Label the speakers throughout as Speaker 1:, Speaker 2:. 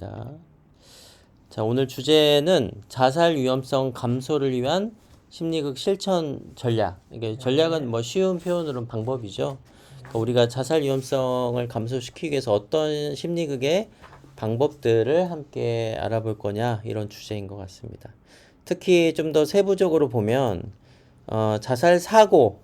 Speaker 1: 자, 오늘 주제는 자살 위험성 감소를 위한 심리극 실천 전략. 이게 전략은 뭐 쉬운 표현으로는 방법이죠. 그러니까 우리가 자살 위험성을 감소시키기 위해서 어떤 심리극의 방법들을 함께 알아볼 거냐, 이런 주제인 것 같습니다. 특히 좀 더 세부적으로 보면 자살 사고를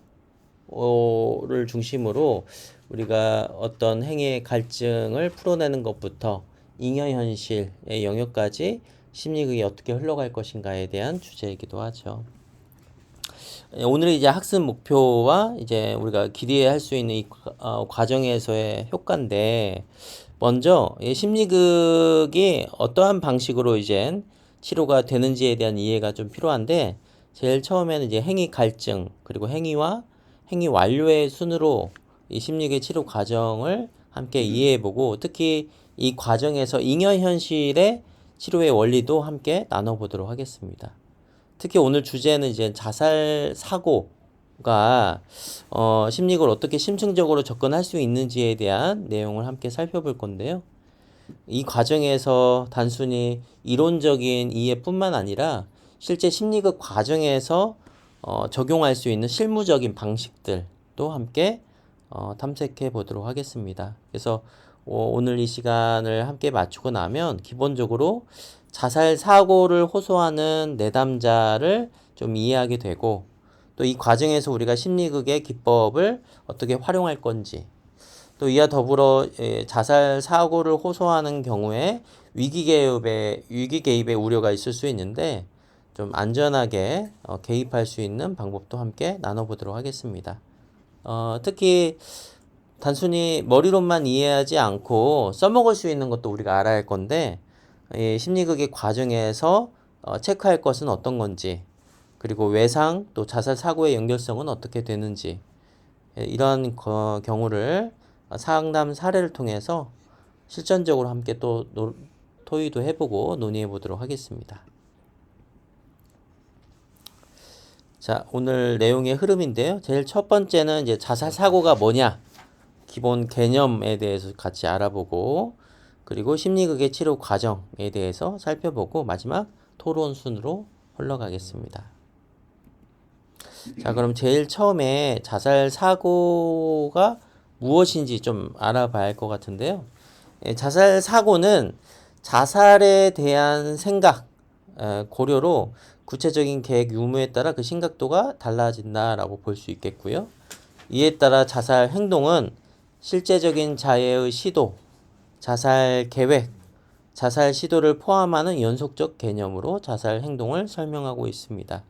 Speaker 1: 중심으로 우리가 어떤 행위의 갈증을 풀어내는 것부터 잉여 현실의 영역까지 심리극이 어떻게 흘러갈 것인가에 대한 주제이기도 하죠. 오늘은 이제 학습 목표와 이제 우리가 기대할 수 있는 이 과정에서의 효과인데, 먼저 이 심리극이 어떠한 방식으로 이제 치료가 되는지에 대한 이해가 좀 필요한데, 제일 처음에는 이제 행위 갈증, 그리고 행위와 행위 완료의 순으로 이 심리극 치료 과정을 함께 이해해보고, 특히 이 과정에서 잉여 현실의 치료의 원리도 함께 나눠보도록 하겠습니다. 특히 오늘 주제는 이제 자살 사고가 심리학을 어떻게 심층적으로 접근할 수 있는지에 대한 내용을 함께 살펴볼 건데요. 이 과정에서 단순히 이론적인 이해뿐만 아니라 실제 심리학 과정에서 적용할 수 있는 실무적인 방식들도 함께 탐색해 보도록 하겠습니다. 그래서 오늘 이 시간을 함께 마치고 나면 기본적으로 자살 사고를 호소하는 내담자를 좀 이해하게 되고, 또 이 과정에서 우리가 심리극의 기법을 어떻게 활용할 건지, 또 이와 더불어 자살 사고를 호소하는 경우에 위기 개입의 우려가 있을 수 있는데 좀 안전하게 개입할 수 있는 방법도 함께 나눠보도록 하겠습니다. 특히 단순히 머리로만 이해하지 않고 써먹을 수 있는 것도 우리가 알아야 할 건데, 이 심리극의 과정에서 체크할 것은 어떤 건지, 그리고 외상 또 자살 사고의 연결성은 어떻게 되는지, 이런 경우를 상담 사례를 통해서 실전적으로 함께 또 토의도 해보고 논의해 보도록 하겠습니다. 자, 오늘 내용의 흐름인데요. 제일 첫 번째는 이제 자살 사고가 뭐냐, 기본 개념에 대해서 같이 알아보고, 그리고 심리극의 치료 과정에 대해서 살펴보고, 마지막 토론 순으로 흘러가겠습니다. 자, 그럼 제일 처음에 자살 사고가 무엇인지 좀 알아봐야 할 것 같은데요. 자살 사고는 자살에 대한 생각, 고려로 구체적인 계획 유무에 따라 그 심각도가 달라진다라고 볼 수 있겠고요. 이에 따라 자살 행동은 실제적인 자해의 시도, 자살 계획, 자살 시도를 포함하는 연속적 개념으로 자살 행동을 설명하고 있습니다.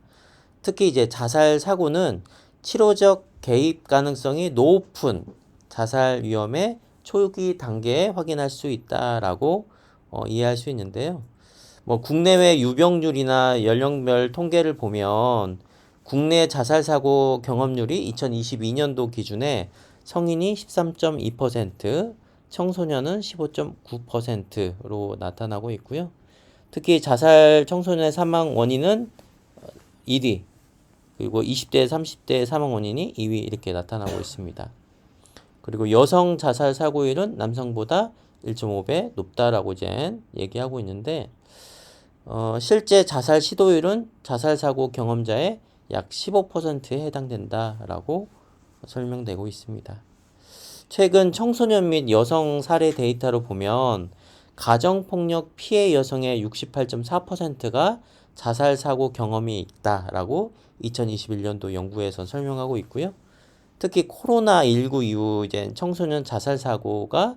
Speaker 1: 특히 이제 자살 사고는 치료적 개입 가능성이 높은 자살 위험의 초기 단계에 확인할 수 있다라고 이해할 수 있는데요. 뭐 국내외 유병률이나 연령별 통계를 보면 국내 자살 사고 경험률이 2022년도 기준에 성인이 13.2%, 청소년은 15.9%로 나타나고 있고요. 특히 자살 청소년의 사망 원인은 1위, 그리고 20대, 30대 사망 원인이 2위 이렇게 나타나고 있습니다. 그리고 여성 자살 사고율은 남성보다 1.5배 높다라고 이제 얘기하고 있는데, 실제 자살 시도율은 자살 사고 경험자의 약 15%에 해당된다라고 설명되고 있습니다. 최근 청소년 및 여성 사례 데이터로 보면 가정폭력 피해 여성의 68.4%가 자살 사고 경험이 있다라고 2021년도 연구에서 설명하고 있고요. 특히 코로나19 이후 이제 청소년 자살 사고가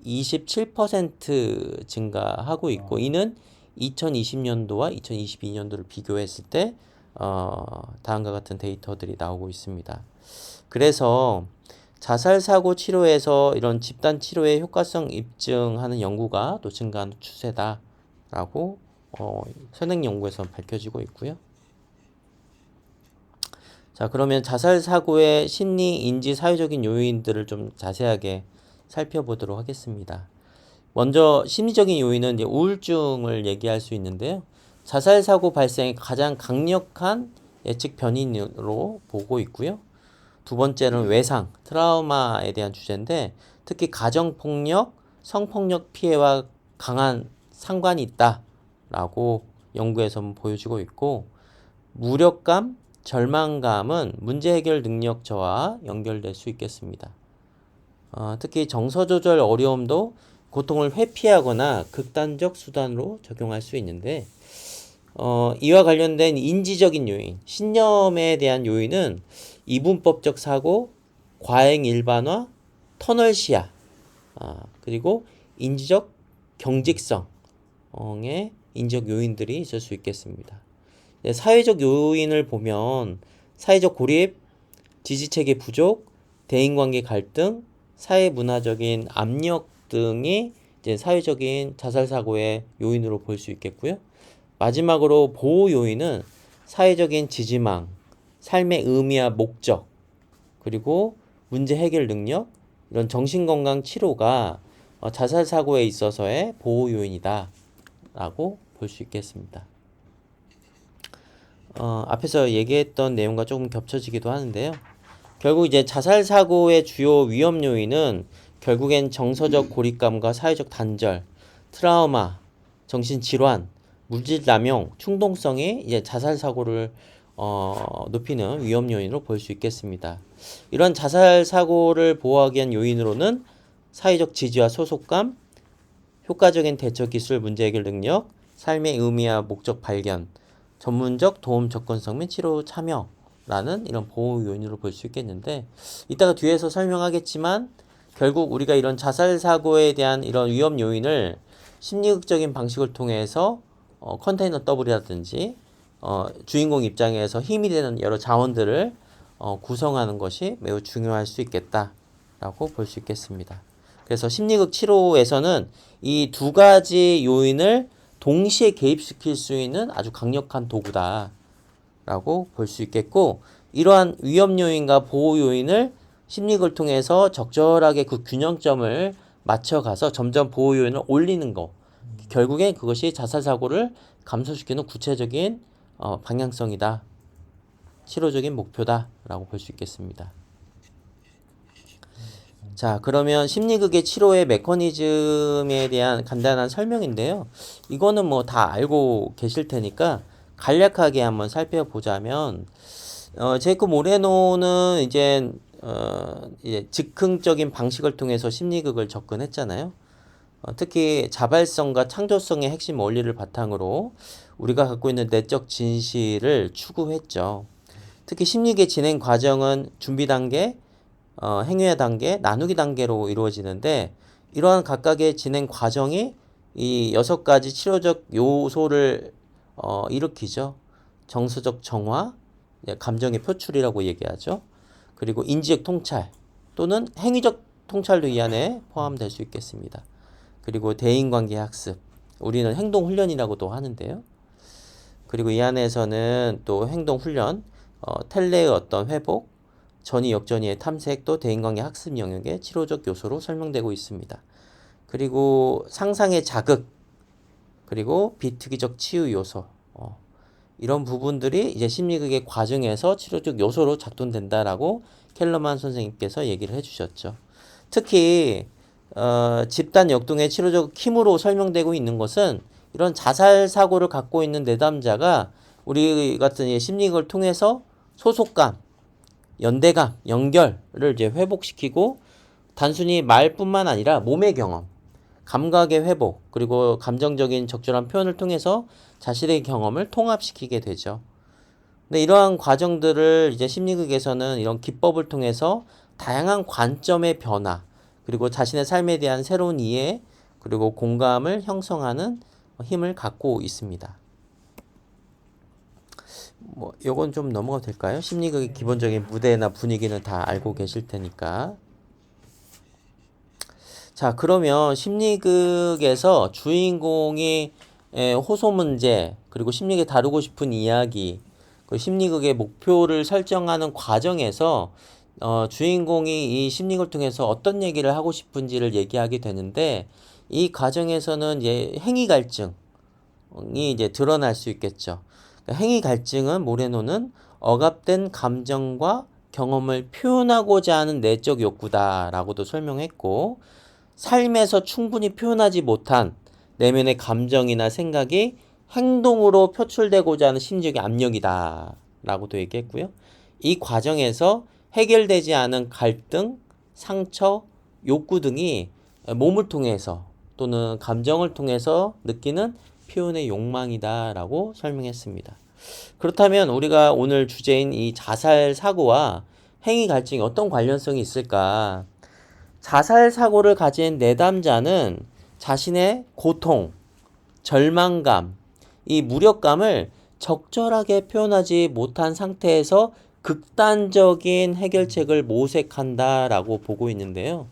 Speaker 1: 27% 증가하고 있고, 이는 2020년도와 2022년도를 비교했을 때 다음과 같은 데이터들이 나오고 있습니다. 그래서 자살 사고 치료에서 이런 집단 치료의 효과성 입증하는 연구가 또 증가하는 추세다라고 현행 연구에서 밝혀지고 있고요. 자, 그러면 자살 사고의 심리, 인지, 사회적인 요인들을 좀 자세하게 살펴보도록 하겠습니다. 먼저 심리적인 요인은 이제 우울증을 얘기할 수 있는데요. 자살 사고 발생의 가장 강력한 예측 변인으로 보고 있고요. 두 번째는 외상, 트라우마에 대한 주제인데, 특히 가정폭력, 성폭력 피해와 강한 상관이 있다라고 연구에서 보여지고 있고, 무력감, 절망감은 문제 해결 능력 저하와 연결될 수 있겠습니다. 특히 정서 조절 어려움도 고통을 회피하거나 극단적 수단으로 적용할 수 있는데, 이와 관련된 인지적인 요인, 신념에 대한 요인은 이분법적 사고, 과잉 일반화, 터널 시야, 그리고 인지적 경직성의 인지적 요인들이 있을 수 있겠습니다. 사회적 요인을 보면 사회적 고립, 지지체계 부족, 대인관계 갈등, 사회 문화적인 압력 등이 이제 사회적인 자살 사고의 요인으로 볼 수 있겠고요. 마지막으로 보호 요인은 사회적인 지지망, 삶의 의미와 목적, 그리고 문제 해결 능력, 이런 정신건강 치료가 자살 사고에 있어서의 보호 요인이다 라고 볼 수 있겠습니다. 앞에서 얘기했던 내용과 조금 겹쳐지기도 하는데요. 결국 이제 자살 사고의 주요 위험 요인은 결국엔 정서적 고립감과 사회적 단절, 트라우마, 정신질환, 물질 남용, 충동성이 이제 자살 사고를 높이는 위험 요인으로 볼 수 있겠습니다. 이런 자살 사고를 보호하기 위한 요인으로는 사회적 지지와 소속감, 효과적인 대처 기술 문제 해결 능력, 삶의 의미와 목적 발견, 전문적 도움 접근성 및 치료 참여라는 이런 보호 요인으로 볼 수 있겠는데, 이따가 뒤에서 설명하겠지만 결국 우리가 이런 자살 사고에 대한 이런 위험 요인을 심리학적인 방식을 통해서 컨테이너 더블이라든지 주인공 입장에서 힘이 되는 여러 자원들을 구성하는 것이 매우 중요할 수 있겠다라고 볼 수 있겠습니다. 그래서 심리극 치료에서는 이 두 가지 요인을 동시에 개입시킬 수 있는 아주 강력한 도구다라고 볼 수 있겠고, 이러한 위험 요인과 보호 요인을 심리극을 통해서 적절하게 그 균형점을 맞춰가서 점점 보호 요인을 올리는 거, 결국엔 그것이 자살 사고를 감소시키는 구체적인 방향성이다, 치료적인 목표다라고 볼 수 있겠습니다. 자, 그러면 심리극의 치료의 메커니즘에 대한 간단한 설명인데요. 이거는 뭐 다 알고 계실 테니까 간략하게 한번 살펴보자면, 제이크 모레노는 이제 즉흥적인 방식을 통해서 심리극을 접근했잖아요. 특히 자발성과 창조성의 핵심 원리를 바탕으로 우리가 갖고 있는 내적 진실을 추구했죠. 특히 심리계 진행 과정은 준비 단계, 행위의 단계, 나누기 단계로 이루어지는데, 이러한 각각의 진행 과정이 이 6가지 치료적 요소를 일으키죠. 정서적 정화, 감정의 표출이라고 얘기하죠. 그리고 인지적 통찰 또는 행위적 통찰도 이 안에 포함될 수 있겠습니다. 그리고 대인관계 학습, 우리는 행동훈련이라고도 하는데요. 그리고 이 안에서는 또 행동훈련, 텔레의 어떤 회복, 전이 역전이의 탐색도 대인관계 학습 영역의 치료적 요소로 설명되고 있습니다. 그리고 상상의 자극, 그리고 비특이적 치유 요소, 이런 부분들이 이제 심리극의 과정에서 치료적 요소로 작동된다라고 켈러만 선생님께서 얘기를 해주셨죠. 특히 집단 역동의 치료적 힘으로 설명되고 있는 것은 이런 자살 사고를 갖고 있는 내담자가 우리 같은 심리극을 통해서 소속감, 연대감, 연결을 이제 회복시키고, 단순히 말뿐만 아니라 몸의 경험, 감각의 회복, 그리고 감정적인 적절한 표현을 통해서 자신의 경험을 통합시키게 되죠. 근데 이러한 과정들을 이제 심리극에서는 이런 기법을 통해서 다양한 관점의 변화, 그리고 자신의 삶에 대한 새로운 이해, 그리고 공감을 형성하는 힘을 갖고 있습니다. 뭐 요건 좀 넘어가도 될까요? 심리극의 기본적인 무대나 분위기는 다 알고 계실 테니까. 자, 그러면 심리극에서 주인공이 호소 문제, 그리고 심리극에 다루고 싶은 이야기, 그 심리극의 목표를 설정하는 과정에서 주인공이 이 심리극을 통해서 어떤 얘기를 하고 싶은지를 얘기하게 되는데, 이 과정에서는 이제 행위 갈증이 이제 드러날 수 있겠죠. 그러니까 행위 갈증은 모레노는 억압된 감정과 경험을 표현하고자 하는 내적 욕구다라고도 설명했고, 삶에서 충분히 표현하지 못한 내면의 감정이나 생각이 행동으로 표출되고자 하는 심리적인 압력이다 라고도 얘기했고요. 이 과정에서 해결되지 않은 갈등, 상처, 욕구 등이 몸을 통해서 또는 감정을 통해서 느끼는 표현의 욕망이다 라고 설명했습니다. 그렇다면 우리가 오늘 주제인 이 자살 사고와 행위 갈증이 어떤 관련성이 있을까? 자살 사고를 가진 내담자는 자신의 고통, 절망감, 이 무력감을 적절하게 표현하지 못한 상태에서 극단적인 해결책을 모색한다라고 보고 있는데요.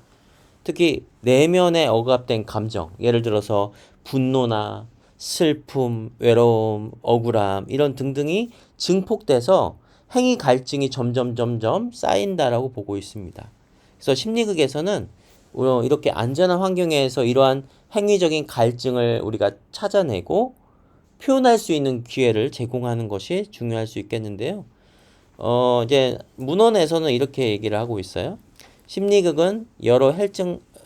Speaker 1: 특히 내면에 억압된 감정, 예를 들어서 분노나 슬픔, 외로움, 억울함 이런 등등이 증폭돼서 행위 갈증이 점점 쌓인다라고 보고 있습니다. 그래서 심리극에서는 이렇게 안전한 환경에서 이러한 행위적인 갈증을 우리가 찾아내고 표현할 수 있는 기회를 제공하는 것이 중요할 수 있겠는데요. 이제 문헌에서는 이렇게 얘기를 하고 있어요. 심리극은 여러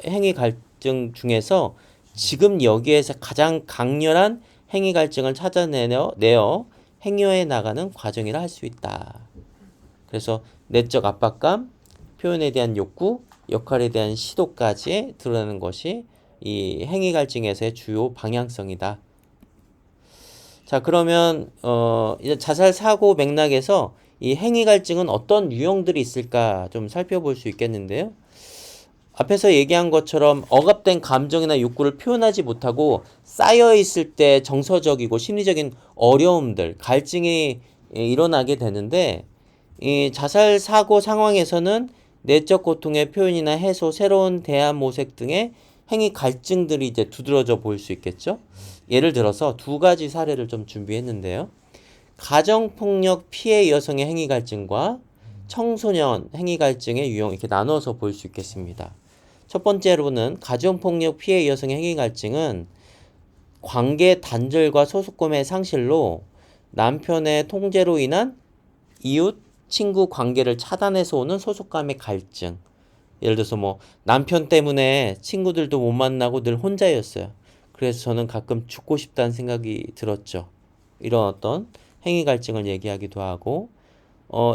Speaker 1: 행위 갈증 중에서 지금 여기에서 가장 강렬한 행위 갈증을 찾아내어 행위해 나가는 과정이라 할 수 있다. 그래서 내적 압박감, 표현에 대한 욕구, 역할에 대한 시도까지 드러나는 것이 이 행위 갈증에서의 주요 방향성이다. 자, 그러면 이제 자살 사고 맥락에서 이 행위 갈증은 어떤 유형들이 있을까 좀 살펴볼 수 있겠는데요. 앞에서 얘기한 것처럼 억압된 감정이나 욕구를 표현하지 못하고 쌓여 있을 때 정서적이고 심리적인 어려움들, 갈증이 일어나게 되는데 이 자살 사고 상황에서는 내적 고통의 표현이나 해소, 새로운 대안 모색 등의 행위 갈증들이 이제 두드러져 보일 수 있겠죠. 예를 들어서 두 가지 사례를 좀 준비했는데요. 가정폭력 피해 여성의 행위 갈증과 청소년 행위 갈증의 유형 이렇게 나눠서 볼 수 있겠습니다. 첫 번째로는 가정폭력 피해 여성의 행위 갈증은 관계 단절과 소속감의 상실로 남편의 통제로 인한 이웃, 친구 관계를 차단해서 오는 소속감의 갈증. 예를 들어서 뭐 남편 때문에 친구들도 못 만나고 늘 혼자였어요. 그래서 저는 가끔 죽고 싶다는 생각이 들었죠. 이런 어떤 행위 갈증을 얘기하기도 하고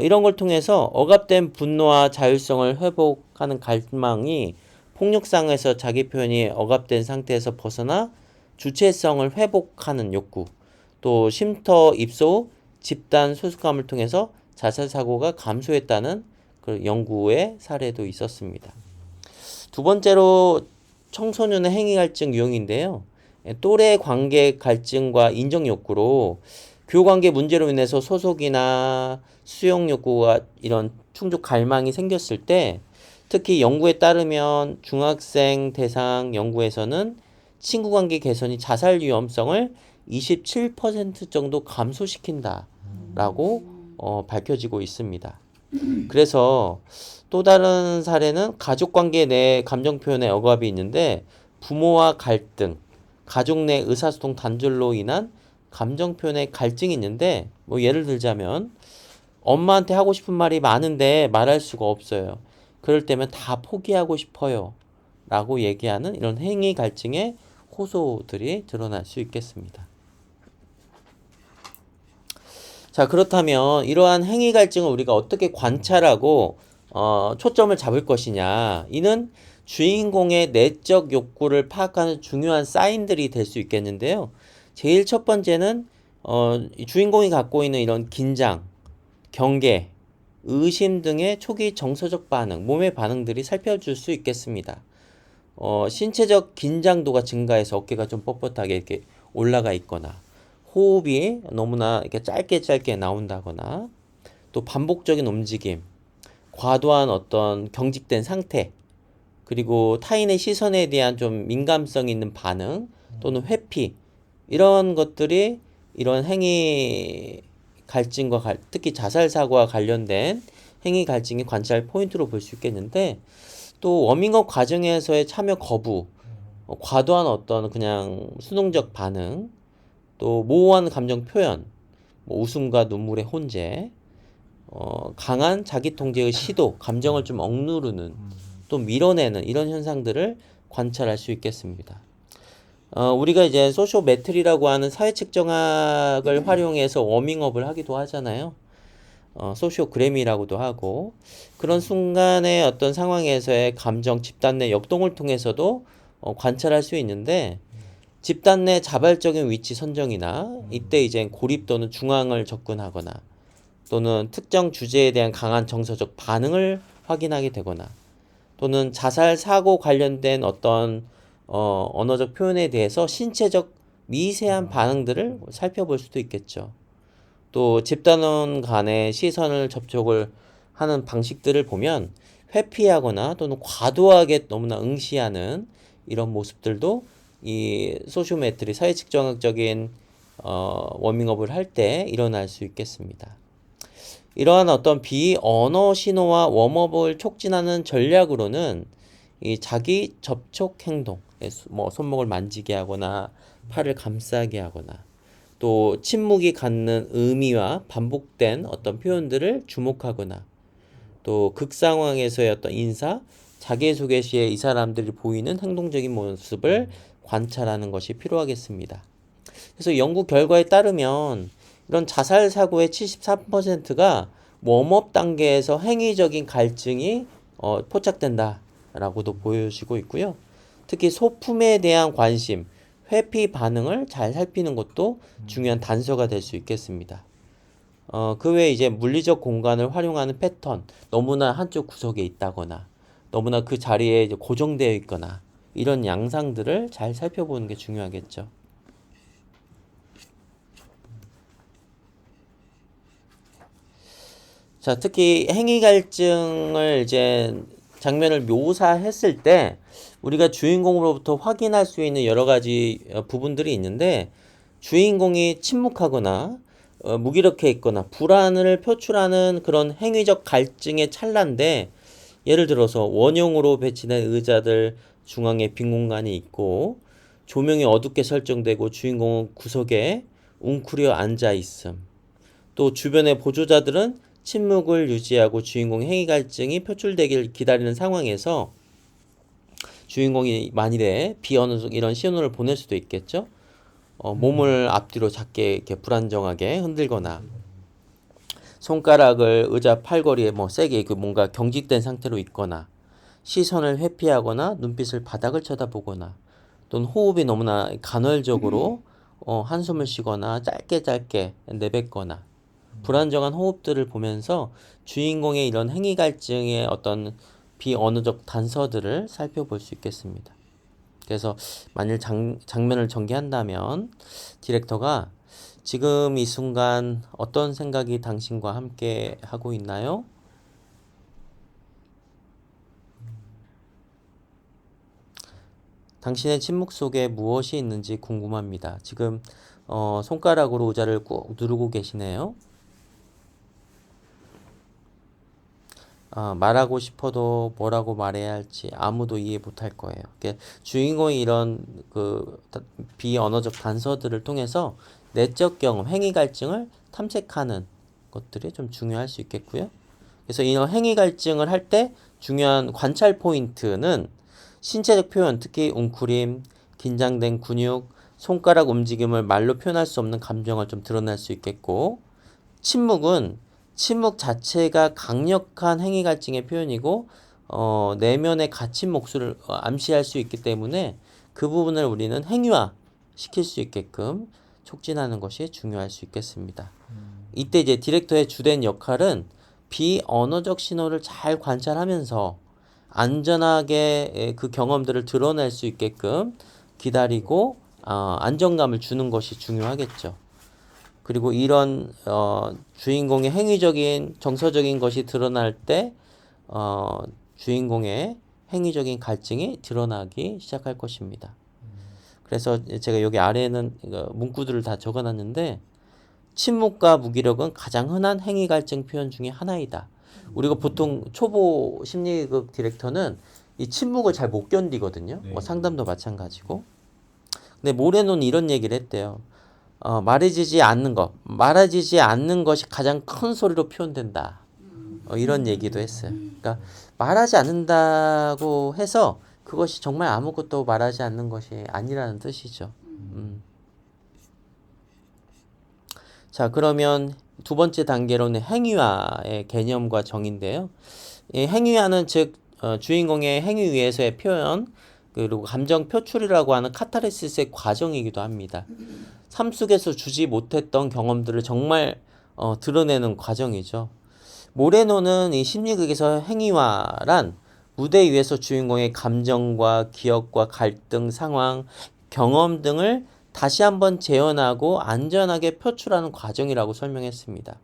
Speaker 1: 이런 걸 통해서 억압된 분노와 자율성을 회복하는 갈망이 폭력상에서 자기 표현이 억압된 상태에서 벗어나 주체성을 회복하는 욕구, 또 쉼터 입소 후 집단 소속감을 통해서 자살 사고가 감소했다는 그 연구의 사례도 있었습니다. 두 번째로 청소년의 행위 갈증 유형인데요. 또래 관계 갈증과 인정 욕구로 교관계 문제로 인해서 소속이나 수용 욕구가 이런 충족 갈망이 생겼을 때 특히 연구에 따르면 중학생 대상 연구에서는 친구 관계 개선이 자살 위험성을 27% 정도 감소시킨다라고 밝혀지고 있습니다. 그래서 또 다른 사례는 가족 관계 내 감정 표현에 억압이 있는데 부모와 갈등, 가족 내 의사소통 단절로 인한 감정 표현에 갈증이 있는데 뭐 예를 들자면 엄마한테 하고 싶은 말이 많은데 말할 수가 없어요. 그럴 때면 다 포기하고 싶어요. 라고 얘기하는 이런 행위 갈증의 호소들이 드러날 수 있겠습니다. 자, 그렇다면 이러한 행위 갈증을 우리가 어떻게 관찰하고 초점을 잡을 것이냐. 이는 주인공의 내적 욕구를 파악하는 중요한 사인들이 될 수 있겠는데요. 제일 첫 번째는 주인공이 갖고 있는 이런 긴장, 경계, 의심 등의 초기 정서적 반응, 몸의 반응들이 살펴줄 수 있겠습니다. 신체적 긴장도가 증가해서 어깨가 좀 뻣뻣하게 이렇게 올라가 있거나 호흡이 너무나 이렇게 짧게 나온다거나 또 반복적인 움직임, 과도한 어떤 경직된 상태, 그리고 타인의 시선에 대한 좀 민감성 있는 반응 또는 회피 이런 것들이 이런 행위 갈증과 특히 자살 사고와 관련된 행위 갈증의 관찰 포인트로 볼 수 있겠는데 또 워밍업 과정에서의 참여 거부, 과도한 어떤 그냥 수동적 반응, 또 모호한 감정 표현, 뭐 웃음과 눈물의 혼재, 강한 자기 통제의 시도, 감정을 좀 억누르는, 또 밀어내는 이런 현상들을 관찰할 수 있겠습니다. 우리가 이제 소시오메트리라고 하는 사회측정학을 활용해서 워밍업을 하기도 하잖아요. 소시오그램이라고도 하고 그런 순간의 어떤 상황에서의 감정, 집단 내 역동을 통해서도 관찰할 수 있는데 집단 내 자발적인 위치 선정이나 이때 이제 고립 또는 중앙을 접근하거나 또는 특정 주제에 대한 강한 정서적 반응을 확인하게 되거나 또는 자살 사고 관련된 어떤 언어적 표현에 대해서 신체적 미세한 반응들을 살펴볼 수도 있겠죠. 또 집단원 간의 시선을 접촉을 하는 방식들을 보면 회피하거나 또는 과도하게 너무나 응시하는 이런 모습들도 이 소시오메트리 사회측정학적인 워밍업을 할 때 일어날 수 있겠습니다. 이러한 어떤 비언어 신호와 웜업을 촉진하는 전략으로는 이 자기 접촉 행동, 뭐 손목을 만지게 하거나 팔을 감싸게 하거나 또 침묵이 갖는 의미와 반복된 어떤 표현들을 주목하거나 또 극상황에서의 어떤 인사, 자기소개 시에 이 사람들이 보이는 행동적인 모습을 관찰하는 것이 필요하겠습니다. 그래서 연구 결과에 따르면 이런 자살 사고의 73%가 웜업 단계에서 행위적인 갈증이 포착된다라고도 보여지고 있고요. 특히 소품에 대한 관심, 회피 반응을 잘 살피는 것도 중요한 단서가 될 수 있겠습니다. 그 외에 이제 물리적 공간을 활용하는 패턴, 너무나 한쪽 구석에 있다거나, 너무나 그 자리에 이제 고정되어 있거나, 이런 양상들을 잘 살펴보는 게 중요하겠죠. 자, 특히 행위 갈증을 이제 장면을 묘사했을 때 우리가 주인공으로부터 확인할 수 있는 여러 가지 부분들이 있는데 주인공이 침묵하거나 무기력해 있거나 불안을 표출하는 그런 행위적 갈증의 찰나인데 예를 들어서 원형으로 배치된 의자들 중앙에 빈 공간이 있고 조명이 어둡게 설정되고 주인공은 구석에 웅크려 앉아 있음. 또 주변의 보조자들은 침묵을 유지하고 주인공의 행위 갈증이 표출되길 기다리는 상황에서 주인공이 만일에 비언어적 이런 신호를 보낼 수도 있겠죠. 몸을 앞뒤로 작게 이렇게 불안정하게 흔들거나 손가락을 의자 팔걸이에 뭐 세게 뭔가 경직된 상태로 있거나 시선을 회피하거나 눈빛을 바닥을 쳐다보거나 또는 호흡이 너무나 간헐적으로 한숨을 쉬거나 짧게 내뱉거나 불안정한 호흡들을 보면서 주인공의 이런 행위 갈증의 어떤 비언어적 단서들을 살펴볼 수 있겠습니다. 그래서 만일 장면을 전개한다면 디렉터가 지금 이 순간 어떤 생각이 당신과 함께 하고 있나요? 당신의 침묵 속에 무엇이 있는지 궁금합니다. 지금 손가락으로 의자를 꾹 누르고 계시네요. 말하고 싶어도 뭐라고 말해야 할지 아무도 이해 못할 거예요. 주인공이 이런 그 비언어적 단서들을 통해서 내적 경험, 행위 갈증을 탐색하는 것들이 좀 중요할 수 있겠고요. 그래서 이런 행위 갈증을 할 때 중요한 관찰 포인트는 신체적 표현, 특히 웅크림, 긴장된 근육, 손가락 움직임을 말로 표현할 수 없는 감정을 좀 드러낼 수 있겠고, 침묵은 침묵 자체가 강력한 행위 갈증의 표현이고 내면의 갇힌 몫을 암시할 수 있기 때문에 그 부분을 우리는 행위화 시킬 수 있게끔 촉진하는 것이 중요할 수 있겠습니다. 이때 이제 디렉터의 주된 역할은 비언어적 신호를 잘 관찰하면서 안전하게 그 경험들을 드러낼 수 있게끔 기다리고 안정감을 주는 것이 중요하겠죠. 그리고 이런 주인공의 행위적인 정서적인 것이 드러날 때 주인공의 행위적인 갈증이 드러나기 시작할 것입니다. 그래서 제가 여기 아래에는 문구들을 다 적어놨는데 침묵과 무기력은 가장 흔한 행위 갈증 표현 중에 하나이다. 우리가 보통 초보 심리극 디렉터는 이 침묵을 잘 못 견디거든요.
Speaker 2: 네.
Speaker 1: 뭐 상담도 마찬가지고. 근데 모레노는 이런 얘기를 했대요. 말해지지 않는 것이 가장 큰 소리로 표현된다. 이런 얘기도 했어요. 그러니까 말하지 않는다고 해서 그것이 정말 아무것도 말하지 않는 것이 아니라는 뜻이죠. 자, 그러면 두 번째 단계로는 행위화의 개념과 정의인데요. 이 행위화는 즉 주인공의 행위 위에서의 표현 그리고 감정 표출이라고 하는 카타르시스의 과정이기도 합니다. 삶 속에서 주지 못했던 경험들을 정말 드러내는 과정이죠. 모레노는 이 심리극에서 행위화란 무대 위에서 주인공의 감정과 기억과 갈등, 상황, 경험 등을 다시 한번 재현하고 안전하게 표출하는 과정이라고 설명했습니다.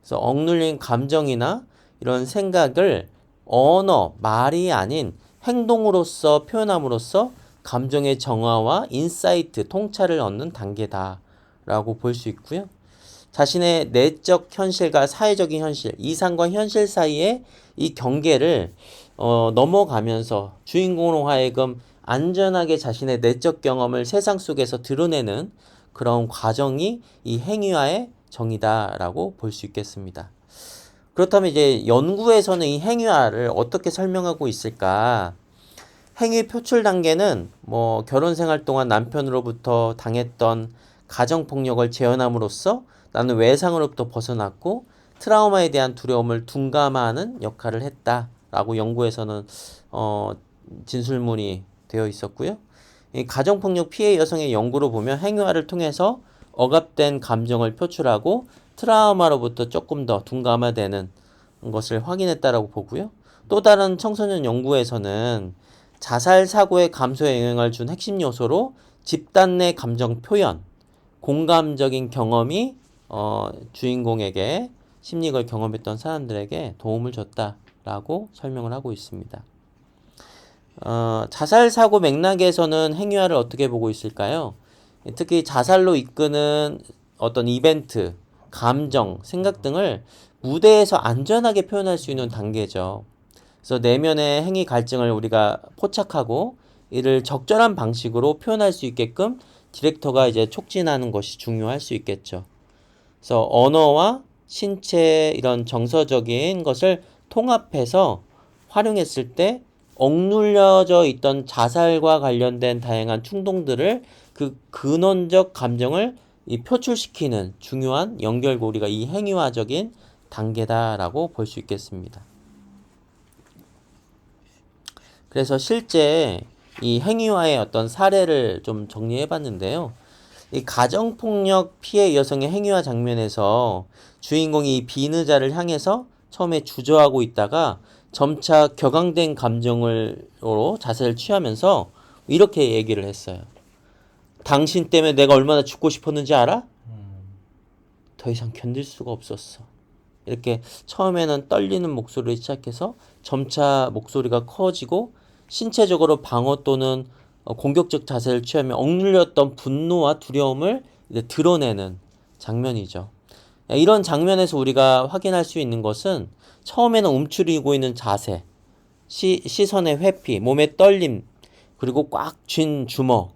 Speaker 1: 그래서 억눌린 감정이나 이런 생각을 언어, 말이 아닌 행동으로서 표현함으로써 감정의 정화와 인사이트, 통찰을 얻는 단계다라고 볼 수 있고요. 자신의 내적 현실과 사회적인 현실, 이상과 현실 사이의 이 경계를 넘어가면서 주인공으로 하여금 안전하게 자신의 내적 경험을 세상 속에서 드러내는 그런 과정이 이 행위화의 정의다라고 볼 수 있겠습니다. 그렇다면 이제 연구에서는 이 행위화를 어떻게 설명하고 있을까? 행위 표출 단계는 뭐 결혼 생활 동안 남편으로부터 당했던 가정폭력을 재현함으로써 나는 외상으로부터 벗어났고 트라우마에 대한 두려움을 둔감화하는 역할을 했다라고 연구에서는 진술문이 되어 있었고요. 이 가정폭력 피해 여성의 연구로 보면 행위화를 통해서 억압된 감정을 표출하고 트라우마로부터 조금 더 둔감화되는 것을 확인했다라고 보고요. 또 다른 청소년 연구에서는 자살 사고의 감소에 영향을 준 핵심 요소로 집단 내 감정 표현, 공감적인 경험이 주인공에게 심리를 경험했던 사람들에게 도움을 줬다라고 설명을 하고 있습니다. 자살 사고 맥락에서는 행위화를 어떻게 보고 있을까요? 특히 자살로 이끄는 어떤 이벤트, 감정, 생각 등을 무대에서 안전하게 표현할 수 있는 단계죠. 그래서 내면의 행위 갈증을 우리가 포착하고 이를 적절한 방식으로 표현할 수 있게끔 디렉터가 이제 촉진하는 것이 중요할 수 있겠죠. 그래서 언어와 신체 이런 정서적인 것을 통합해서 활용했을 때 억눌려져 있던 자살과 관련된 다양한 충동들을 그 근원적 감정을 표출시키는 중요한 연결고리가 이 행위화적인 단계다라고 볼 수 있겠습니다. 그래서 실제 이 행위화의 어떤 사례를 좀 정리해 봤는데요. 이 가정폭력 피해 여성의 행위화 장면에서 주인공이 이 비느자를 향해서 처음에 주저하고 있다가 점차 격앙된 감정으로 자세를 취하면서 이렇게 얘기를 했어요. 당신 때문에 내가 얼마나 죽고 싶었는지 알아? 더 이상 견딜 수가 없었어. 이렇게 처음에는 떨리는 목소리를 시작해서 점차 목소리가 커지고 신체적으로 방어 또는 공격적 자세를 취하며 억눌렸던 분노와 두려움을 이제 드러내는 장면이죠. 이런 장면에서 우리가 확인할 수 있는 것은 처음에는 움츠리고 있는 자세, 시선의 회피, 몸의 떨림, 그리고 꽉 쥔 주먹,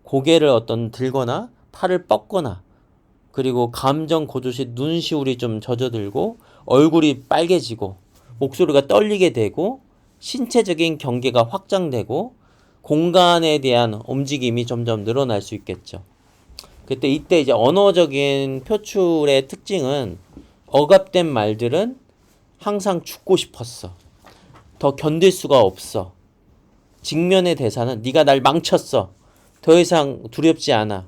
Speaker 1: 고개를 들거나 팔을 뻗거나 그리고 감정 고조시 눈시울이 좀 젖어들고 얼굴이 빨개지고 목소리가 떨리게 되고 신체적인 경계가 확장되고 공간에 대한 움직임이 점점 늘어날 수 있겠죠. 이때 이제 언어적인 표출의 특징은 억압된 말들은 항상 죽고 싶었어. 더 견딜 수가 없어. 직면의 대사는 네가 날 망쳤어. 더 이상 두렵지 않아.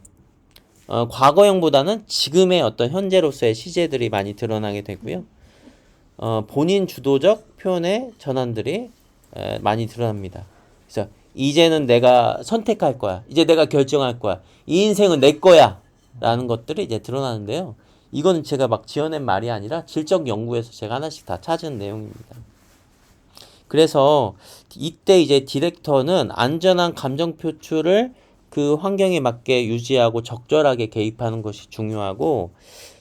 Speaker 1: 과거형보다는 지금의 어떤 현재로서의 시제들이 많이 드러나게 되고요. 본인 주도적 표현의 전환들이 많이 드러납니다. 그래서 이제는 내가 선택할 거야. 이제 내가 결정할 거야. 이 인생은 내 거야. 라는 것들이 이제 드러나는데요. 이거는 제가 막 지어낸 말이 아니라 질적 연구에서 제가 하나씩 다 찾은 내용입니다. 그래서 이때 이제 디렉터는 안전한 감정 표출을 그 환경에 맞게 유지하고 적절하게 개입하는 것이 중요하고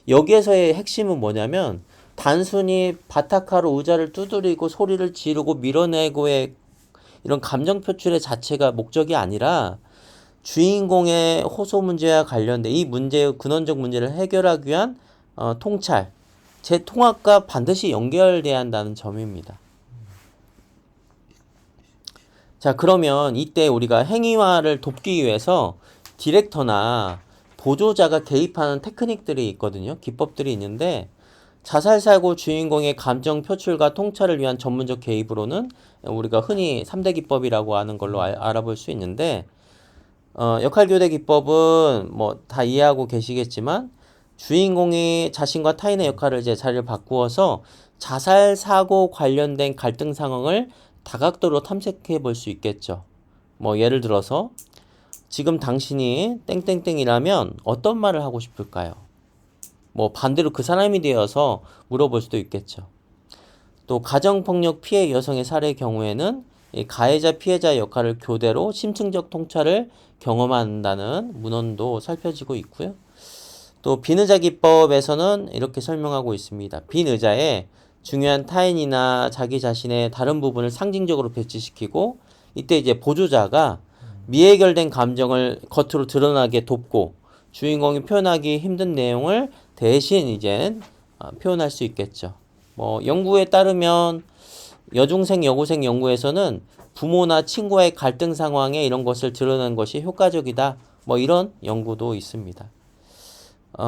Speaker 1: 여기에서의 핵심은 뭐냐면 단순히 바타카로 의자를 두드리고 소리를 지르고 밀어내고의 이런 감정 표출의 자체가 목적이 아니라 주인공의 호소 문제와 관련된 이 문제의 근원적 문제를 해결하기 위한 통찰, 재통합과 반드시 연결돼야 한다는 점입니다. 자, 그러면 이때 우리가 행위화를 돕기 위해서 디렉터나 보조자가 개입하는 테크닉들이 있거든요. 기법들이 있는데 자살사고 주인공의 감정 표출과 통찰을 위한 전문적 개입으로는 우리가 흔히 3대 기법이라고 하는 걸로 알아볼 수 있는데 역할교대 기법은 뭐 다 이해하고 계시겠지만 주인공이 자신과 타인의 역할을 이제 자리를 바꾸어서 자살 사고 관련된 갈등 상황을 다각도로 탐색해 볼 수 있겠죠. 뭐 예를 들어서 지금 당신이 땡땡땡이라면 어떤 말을 하고 싶을까요? 뭐 반대로 그 사람이 되어서 물어볼 수도 있겠죠. 또 가정폭력 피해 여성의 사례 경우에는 이 가해자 피해자 역할을 교대로 심층적 통찰을 경험한다는 문헌도 살펴지고 있고요. 또 빈의자 기법에서는 이렇게 설명하고 있습니다. 빈의자에 중요한 타인이나 자기 자신의 다른 부분을 상징적으로 배치시키고 이때 이제 보조자가 미해결된 감정을 겉으로 드러나게 돕고 주인공이 표현하기 힘든 내용을 대신 이제 표현할 수 있겠죠. 뭐 연구에 따르면 여중생, 여고생 연구에서는 부모나 친구와의 갈등 상황에 이런 것을 드러내는 것이 효과적이다. 뭐 이런 연구도 있습니다.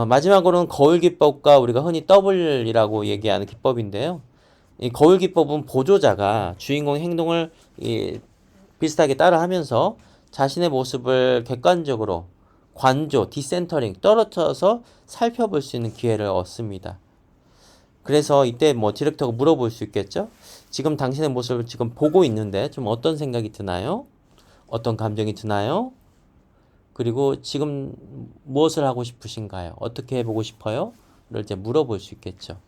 Speaker 1: 마지막으로는 거울 기법과 우리가 흔히 더블이라고 얘기하는 기법인데요. 이 거울 기법은 보조자가 주인공의 행동을 비슷하게 따라하면서 자신의 모습을 객관적으로 관조, 디센터링, 떨어져서 살펴볼 수 있는 기회를 얻습니다. 그래서 이때 뭐 디렉터가 물어볼 수 있겠죠? 지금 당신의 모습을 지금 보고 있는데 좀 어떤 생각이 드나요? 어떤 감정이 드나요? 그리고 지금 무엇을 하고 싶으신가요? 어떻게 해보고 싶어요? 를 이제 물어볼 수 있겠죠.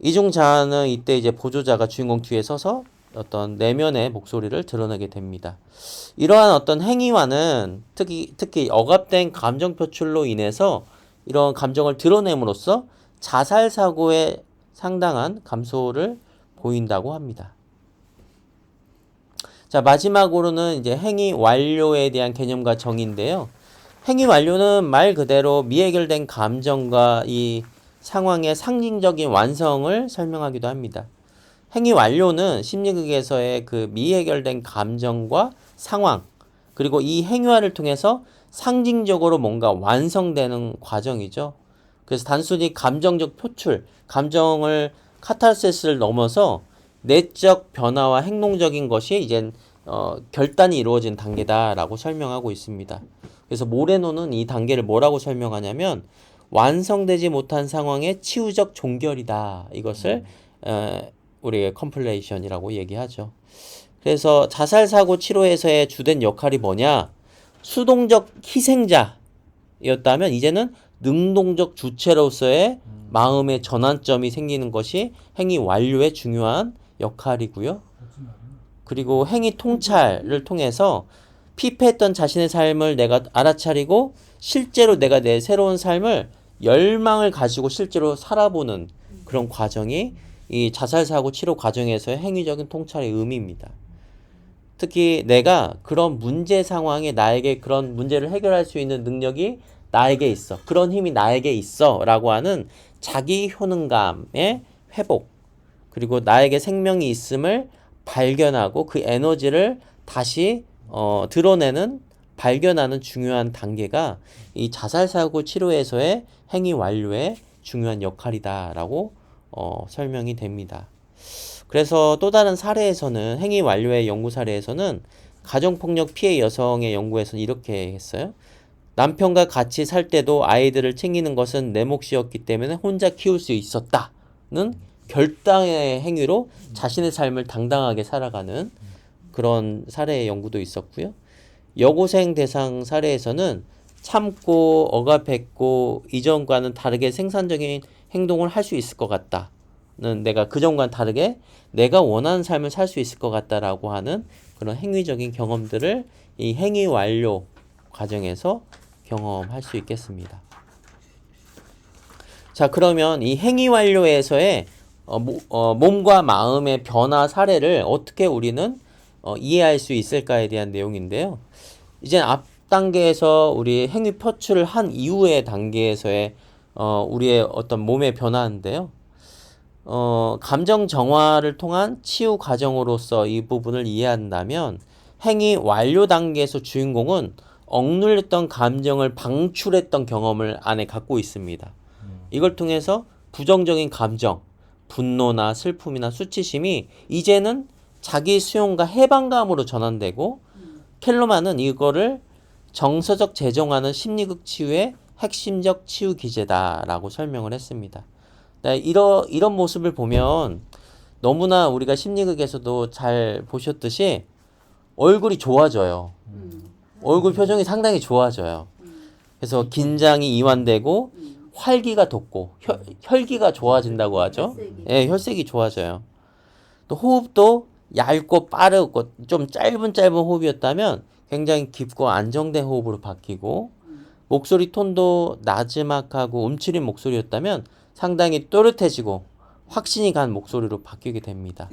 Speaker 1: 이중 자아는 이때 이제 보조자가 주인공 뒤에 서서 어떤 내면의 목소리를 드러내게 됩니다. 이러한 어떤 행위와는 특히 억압된 감정 표출로 인해서 이런 감정을 드러냄으로써 자살 사고에 상당한 감소를 보인다고 합니다. 자, 마지막으로는 이제 행위 완료에 대한 개념과 정의인데요. 행위 완료는 말 그대로 미해결된 감정과 이 상황의 상징적인 완성을 설명하기도 합니다. 행위 완료는 심리극에서의 그 미해결된 감정과 상황, 그리고 이 행위화를 통해서 상징적으로 뭔가 완성되는 과정이죠. 그래서 단순히 감정적 표출, 감정을 카타르시스를 넘어서 내적 변화와 행동적인 것이 이젠 결단이 이루어진 단계다라고 설명하고 있습니다. 그래서 모레노는 이 단계를 뭐라고 설명하냐면 완성되지 못한 상황의 치유적 종결이다. 이것을 우리의 컴플레이션이라고 얘기하죠. 그래서 자살사고 치료에서의 주된 역할이 뭐냐? 수동적 희생자였다면 이제는 능동적 주체로서의 마음의 전환점이 생기는 것이 행위 완료의 중요한 역할이고요. 그리고 행위 통찰을 통해서 피폐했던 자신의 삶을 내가 알아차리고 실제로 내가 내 새로운 삶을 열망을 가지고 실제로 살아보는 그런 과정이 이 자살사고 치료 과정에서의 행위적인 통찰의 의미입니다. 특히 내가 그런 문제 상황에 나에게 그런 문제를 해결할 수 있는 능력이 나에게 있어. 그런 힘이 나에게 있어. 라고 하는 자기 효능감의 회복. 그리고 나에게 생명이 있음을 발견하고 그 에너지를 다시 드러내는 발견하는 중요한 단계가 이 자살사고 치료에서의 행위 완료의 중요한 역할이다라고 설명이 됩니다. 그래서 또 다른 사례에서는 행위 완료의 연구 사례에서는 가정폭력 피해 여성의 연구에서는 이렇게 했어요. 남편과 같이 살 때도 아이들을 챙기는 것은 내 몫이었기 때문에 혼자 키울 수 있었다는 결단의 행위로 자신의 삶을 당당하게 살아가는 그런 사례의 연구도 있었고요. 여고생 대상 사례에서는 참고 억압했고 이전과는 다르게 생산적인 행동을 할 수 있을 것 같다는 내가 그전과는 다르게 내가 원하는 삶을 살 수 있을 것 같다라고 하는 그런 행위적인 경험들을 이 행위 완료 과정에서 경험할 수 있겠습니다. 자, 그러면 이 행위 완료에서의 몸과 마음의 변화 사례를 어떻게 우리는 이해할 수 있을까에 대한 내용인데요. 이제 앞 단계에서 우리 행위 표출을 한 이후의 단계에서의 우리의 어떤 몸의 변화인데요. 감정 정화를 통한 치유 과정으로서 이 부분을 이해한다면 행위 완료 단계에서 주인공은 억눌렸던 감정을 방출했던 경험을 안에 갖고 있습니다. 이걸 통해서 부정적인 감정, 분노나 슬픔이나 수치심이 이제는 자기 수용과 해방감으로 전환되고 켈러만은 이거를 정서적 재정화는 심리극 치유의 핵심적 치유 기제다라고 설명을 했습니다. 네, 이런 모습을 보면 너무나 우리가 심리극에서도 잘 보셨듯이 얼굴이 좋아져요. 얼굴 표정이 상당히 좋아져요. 그래서 긴장이 이완되고 활기가 돋고 혈기가 좋아진다고 하죠. 예, 혈색이 좋아져요. 또 호흡도 얇고 빠르고 좀 짧은 호흡이었다면 굉장히 깊고 안정된 호흡으로 바뀌고 목소리 톤도 나지막하고 음칠인 목소리였다면 상당히 또렷해지고 확신이 간 목소리로 바뀌게 됩니다.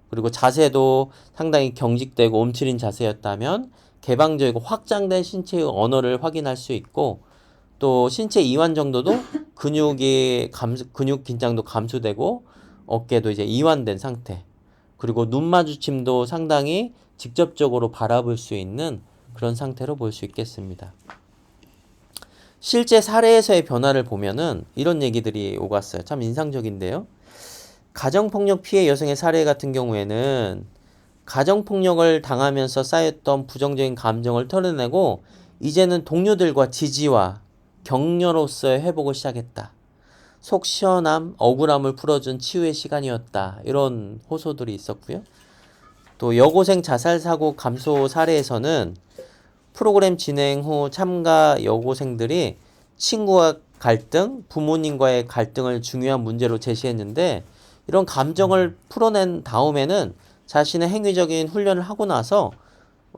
Speaker 1: 그리고 자세도 상당히 경직되고 음칠인 자세였다면 개방적이고 확장된 신체의 언어를 확인할 수 있고 또 신체 이완 정도도 근육 긴장도 감소되고 어깨도 이제 이완된 상태. 그리고 눈 마주침도 상당히 직접적으로 바라볼 수 있는 그런 상태로 볼 수 있겠습니다. 실제 사례에서의 변화를 보면은 이런 얘기들이 오갔어요. 참 인상적인데요. 가정폭력 피해 여성의 사례 같은 경우에는 가정폭력을 당하면서 쌓였던 부정적인 감정을 털어내고 이제는 동료들과 지지와 격려로서의 회복을 시작했다. 속 시원함, 억울함을 풀어준 치유의 시간이었다. 이런 호소들이 있었고요. 또 여고생 자살 사고 감소 사례에서는 프로그램 진행 후 참가 여고생들이 친구와 갈등, 부모님과의 갈등을 중요한 문제로 제시했는데 이런 감정을 풀어낸 다음에는 자신의 행위적인 훈련을 하고 나서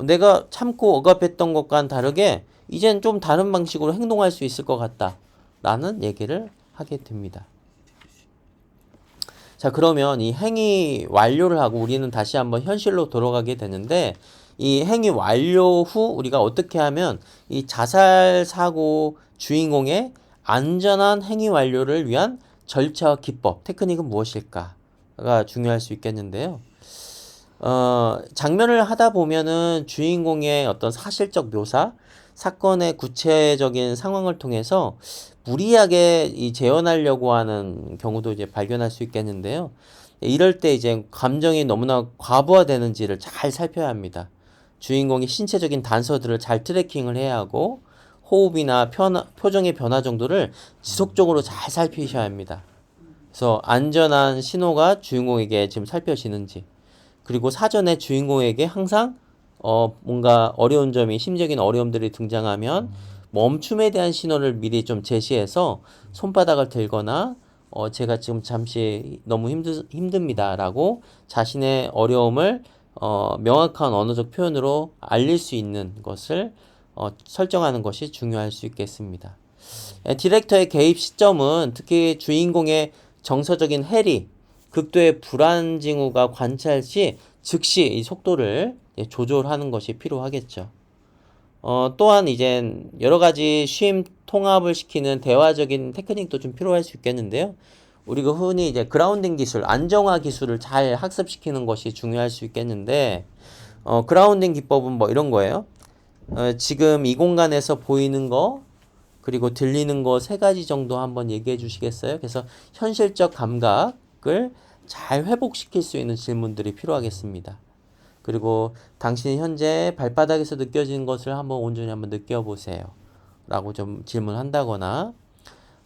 Speaker 1: 내가 참고 억압했던 것과는 다르게 이젠 좀 다른 방식으로 행동할 수 있을 것 같다. 라는 얘기를 하게 됩니다. 자, 그러면 이 행위 완료를 하고 우리는 다시 한번 현실로 돌아가게 되는데 이 행위 완료 후 우리가 어떻게 하면 이 자살 사고 주인공의 안전한 행위 완료를 위한 절차와 기법, 테크닉은 무엇일까가 중요할 수 있겠는데요. 장면을 하다 보면은 주인공의 어떤 사실적 묘사, 사건의 구체적인 상황을 통해서 무리하게 재현하려고 하는 경우도 이제 발견할 수 있겠는데요. 이럴 때 이제 감정이 너무나 과부하되는지를 잘 살펴야 합니다. 주인공이 신체적인 단서들을 잘 트래킹을 해야 하고 호흡이나 표정의 변화 정도를 지속적으로 잘 살피셔야 합니다. 그래서 안전한 신호가 주인공에게 지금 살펴지는지 그리고 사전에 주인공에게 항상 뭔가 어려운 점이 심적인 어려움들이 등장하면 멈춤에 대한 신호를 미리 좀 제시해서 손바닥을 들거나 제가 지금 잠시 너무 힘듭니다라고 자신의 어려움을 명확한 언어적 표현으로 알릴 수 있는 것을 설정하는 것이 중요할 수 있겠습니다. 디렉터의 개입 시점은 특히 주인공의 정서적인 해리, 극도의 불안 징후가 관찰 시 즉시 이 속도를 조절하는 것이 필요하겠죠. 또한 이젠 여러 가지 쉼 통합을 시키는 대화적인 테크닉도 좀 필요할 수 있겠는데요. 우리가 흔히 이제 그라운딩 기술, 안정화 기술을 잘 학습시키는 것이 중요할 수 있겠는데, 그라운딩 기법은 뭐 이런 거예요. 지금 이 공간에서 보이는 거, 그리고 들리는 거 세 가지 정도 한번 얘기해 주시겠어요? 그래서 현실적 감각을 잘 회복시킬 수 있는 질문들이 필요하겠습니다. 그리고 당신이 현재 발바닥에서 느껴지는 것을 온전히 한번 느껴보세요. 라고 좀 질문한다거나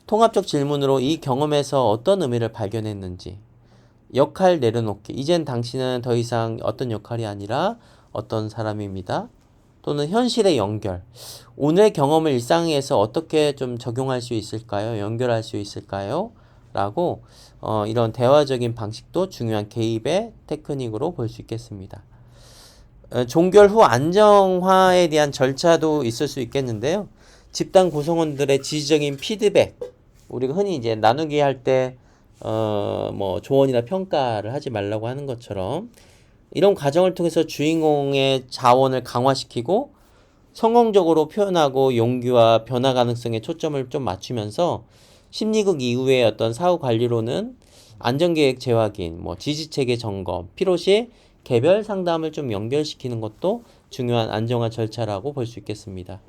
Speaker 1: 통합적 질문으로 이 경험에서 어떤 의미를 발견했는지 역할 내려놓기. 이젠 당신은 더 이상 어떤 역할이 아니라 어떤 사람입니다. 또는 현실의 연결. 오늘 경험을 일상에서 어떻게 좀 적용할 수 있을까요? 연결할 수 있을까요? 라고 이런 대화적인 방식도 중요한 개입의 테크닉으로 볼 수 있겠습니다. 종결 후 안정화에 대한 절차도 있을 수 있겠는데요. 집단 구성원들의 지지적인 피드백. 우리가 흔히 이제 나누기 할 때 뭐 조언이나 평가를 하지 말라고 하는 것처럼 이런 과정을 통해서 주인공의 자원을 강화시키고 성공적으로 표현하고 용기와 변화 가능성에 초점을 좀 맞추면서 심리극 이후의 어떤 사후 관리로는 안전계획 재확인, 뭐 지지체계 점검, 필요시 개별 상담을 좀 연결시키는 것도 중요한 안정화 절차라고 볼 수 있겠습니다.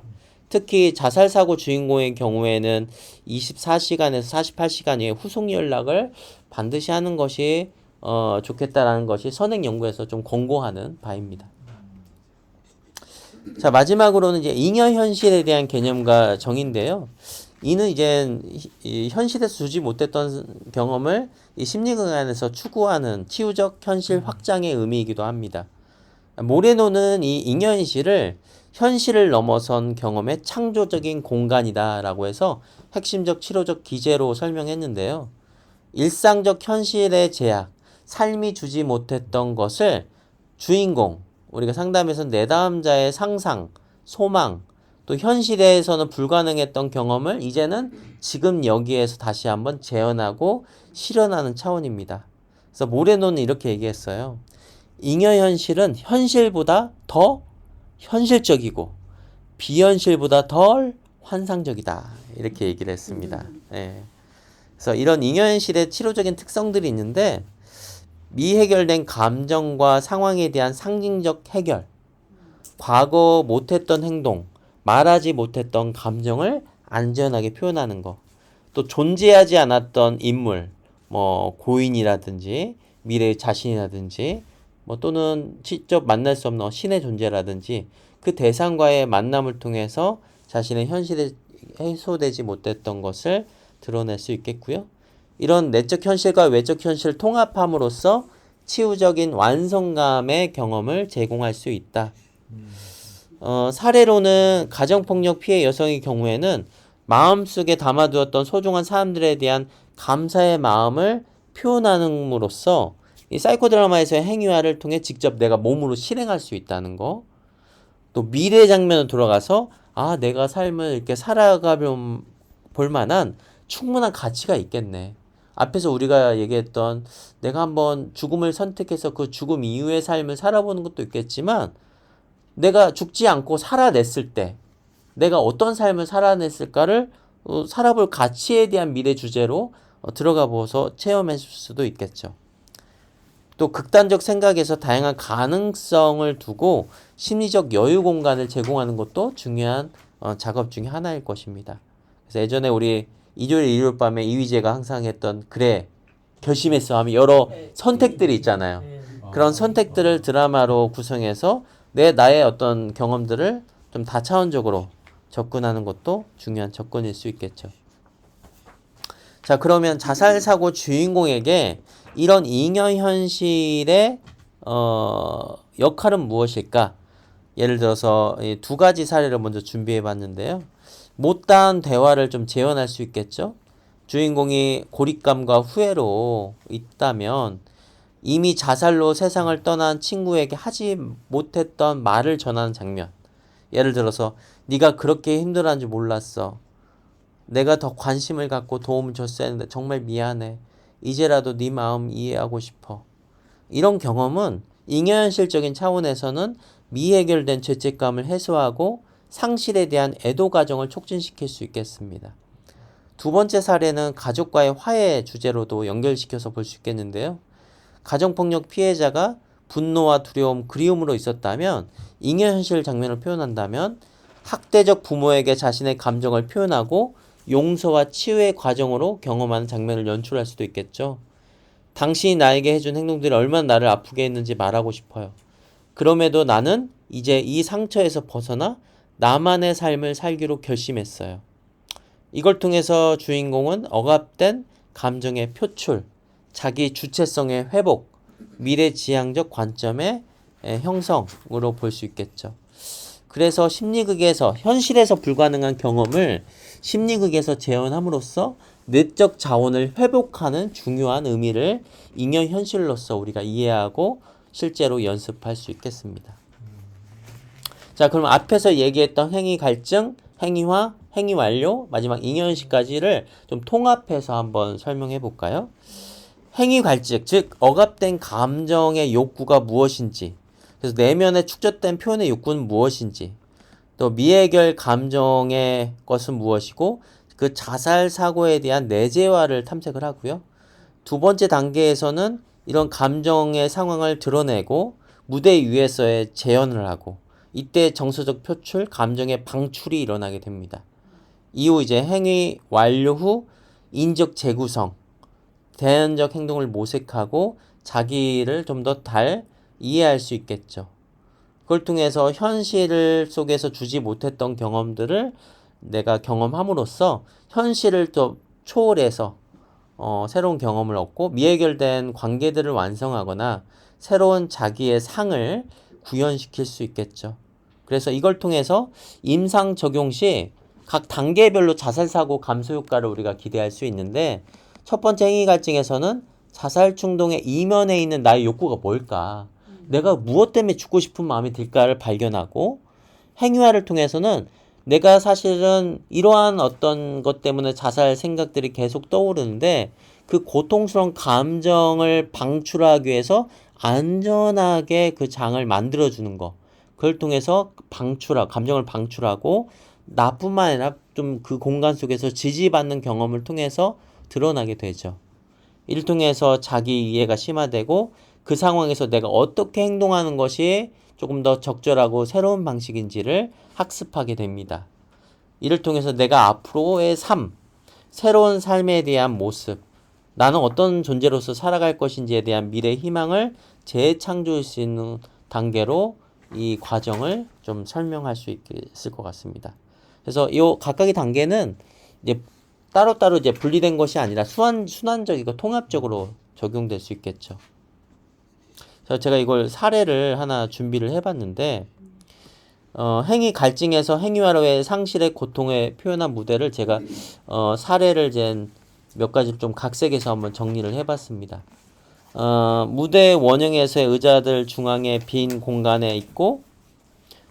Speaker 1: 특히 자살 사고 주인공의 경우에는 24시간에서 48시간 이에 후속 연락을 반드시 하는 것이 좋겠다라는 것이 선행 연구에서 좀 권고하는 바입니다. 자, 마지막으로는 이제 잉여 현실에 대한 개념과 정의인데요. 이는 이제 이 현실에서 주지 못했던 경험을 이 심리학에서 추구하는 치유적 현실 확장의 의미이기도 합니다. 모레노는 이 잉여 현실을 현실을 넘어선 경험의 창조적인 공간이다라고 해서 핵심적 치료적 기제로 설명했는데요. 일상적 현실의 제약, 삶이 주지 못했던 것을 주인공, 우리가 상담에서 내담자의 상상, 소망, 또 현실에서는 불가능했던 경험을 이제는 지금 여기에서 다시 한번 재현하고 실현하는 차원입니다. 그래서 모레노는 이렇게 얘기했어요. 잉여 현실은 현실보다 더 현실적이고 비현실보다 덜 환상적이다. 이렇게 얘기를 했습니다. 예. 그래서 이런 잉여 현실의 치료적인 특성들이 있는데 미해결된 감정과 상황에 대한 상징적 해결, 과거 못했던 행동, 말하지 못했던 감정을 안전하게 표현하는 것, 또 존재하지 않았던 인물, 뭐 고인이라든지 미래의 자신이라든지 뭐 또는 직접 만날 수 없는 신의 존재라든지 그 대상과의 만남을 통해서 자신의 현실에 해소되지 못했던 것을 드러낼 수 있겠고요. 이런 내적 현실과 외적 현실을 통합함으로써 치유적인 완성감의 경험을 제공할 수 있다. 사례로는 가정폭력 피해 여성의 경우에는 마음속에 담아두었던 소중한 사람들에 대한 감사의 마음을 표현함으로써 이 사이코 드라마에서의 행위화를 통해 직접 내가 몸으로 실행할 수 있다는 거. 또 미래 장면으로 돌아가서 내가 삶을 이렇게 살아가 볼 만한 충분한 가치가 있겠네. 앞에서 우리가 얘기했던 내가 한번 죽음을 선택해서 그 죽음 이후의 삶을 살아보는 것도 있겠지만 내가 죽지 않고 살아냈을 때 내가 어떤 삶을 살아냈을까를 살아볼 가치에 대한 미래 주제로 들어가 보서 체험했을 수도 있겠죠. 또 극단적 생각에서 다양한 가능성을 두고 심리적 여유 공간을 제공하는 것도 중요한 작업 중에 하나일 것입니다. 그래서 예전에 우리 일요일 일요일 밤에 이휘재가 항상 했던 그래 결심했어 하면 여러 선택들이 있잖아요. 그런 선택들을 드라마로 구성해서 나의 어떤 경험들을 좀 다차원적으로 접근하는 것도 중요한 접근일 수 있겠죠. 자, 그러면 자살 사고 주인공에게 이런 잉여 현실의 역할은 무엇일까? 예를 들어서 두 가지 사례를 먼저 준비해 봤는데요. 못다한 대화를 좀 재현할 수 있겠죠. 주인공이 고립감과 후회로 있다면 이미 자살로 세상을 떠난 친구에게 하지 못했던 말을 전하는 장면. 예를 들어서 네가 그렇게 힘들어하는 줄 몰랐어. 내가 더 관심을 갖고 도움을 줬어야 했는데 정말 미안해. 이제라도 네 마음 이해하고 싶어. 이런 경험은 잉여현실적인 차원에서는 미해결된 죄책감을 해소하고 상실에 대한 애도 과정을 촉진시킬 수 있겠습니다. 두 번째 사례는 가족과의 화해 주제로도 연결시켜서 볼 수 있겠는데요. 가정폭력 피해자가 분노와 두려움, 그리움으로 있었다면 잉여현실 장면을 표현한다면 학대적 부모에게 자신의 감정을 표현하고 용서와 치유의 과정으로 경험하는 장면을 연출할 수도 있겠죠. 당신이 나에게 해준 행동들이 얼마나 나를 아프게 했는지 말하고 싶어요. 그럼에도 나는 이제 이 상처에서 벗어나 나만의 삶을 살기로 결심했어요. 이걸 통해서 주인공은 억압된 감정의 표출, 자기 주체성의 회복, 미래지향적 관점의 형성으로 볼 수 있겠죠. 그래서 심리극에서 현실에서 불가능한 경험을 심리극에서 재현함으로써 내적 자원을 회복하는 중요한 의미를 잉여 현실로서 우리가 이해하고 실제로 연습할 수 있겠습니다. 자, 그럼 앞에서 얘기했던 행위 갈증, 행위화, 행위 완료, 마지막 잉여 현실까지를 좀 통합해서 한번 설명해 볼까요? 행위 갈증, 즉 억압된 감정의 욕구가 무엇인지, 그래서 내면에 축적된 표현의 욕구는 무엇인지, 또 미해결 감정의 것은 무엇이고 그 자살 사고에 대한 내재화를 탐색을 하고요. 두 번째 단계에서는 이런 감정의 상황을 드러내고 무대 위에서의 재현을 하고 이때 정서적 표출, 감정의 방출이 일어나게 됩니다. 이후 이제 행위 완료 후 인적 재구성, 대안적 행동을 모색하고 자기를 좀 더 잘 이해할 수 있겠죠. 그걸 통해서 현실 속에서 주지 못했던 경험들을 내가 경험함으로써 현실을 또 초월해서 새로운 경험을 얻고 미해결된 관계들을 완성하거나 새로운 자기의 상을 구현시킬 수 있겠죠. 그래서 이걸 통해서 임상 적용 시 각 단계별로 자살사고 감소 효과를 우리가 기대할 수 있는데 첫 번째 행위 갈증에서는 자살 충동의 이면에 있는 나의 욕구가 뭘까? 내가 무엇 때문에 죽고 싶은 마음이 들까를 발견하고 행위화를 통해서는 내가 사실은 이러한 어떤 것 때문에 자살 생각들이 계속 떠오르는데 그 고통스러운 감정을 방출하기 위해서 안전하게 그 장을 만들어주는 거. 그걸 통해서 감정을 방출하고 나뿐만 아니라 좀 그 공간 속에서 지지받는 경험을 통해서 드러나게 되죠. 이를 통해서 자기 이해가 심화되고 그 상황에서 내가 어떻게 행동하는 것이 조금 더 적절하고 새로운 방식인지를 학습하게 됩니다. 이를 통해서 내가 앞으로의 새로운 삶에 대한 모습, 나는 어떤 존재로서 살아갈 것인지에 대한 미래 희망을 재창조할 수 있는 단계로 이 과정을 좀 설명할 수 있을 것 같습니다. 그래서 이 각각의 단계는 이제 따로따로 이제 분리된 것이 아니라 순환적이고 통합적으로 적용될 수 있겠죠. 그래서 제가 이걸 사례를 하나 준비를 해봤는데 행위 갈증에서 행위화로의 상실의 고통을 표현한 무대를 제가 사례를 몇 가지를 좀 각색해서 한번 정리를 해봤습니다. 무대 원형에서의 의자들 중앙에 빈 공간에 있고